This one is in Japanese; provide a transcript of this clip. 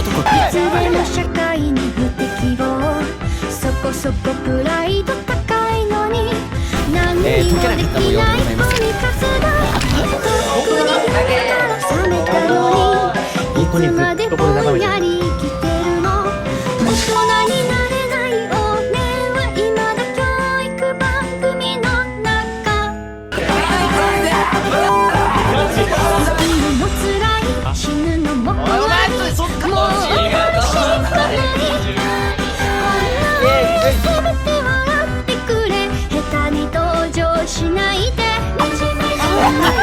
男。いつでも社会に不適合、そこそこプライド高いのに何にもできないポニカスだ。とっくに夢から覚めたのに、いつまでぼんやり生きてるの。大人になれない俺は未だ教育番組の中。生きるも辛い、死ぬのも怖い、もう死んだない。せめて笑ってくれ、下手に同情しないで。惨めな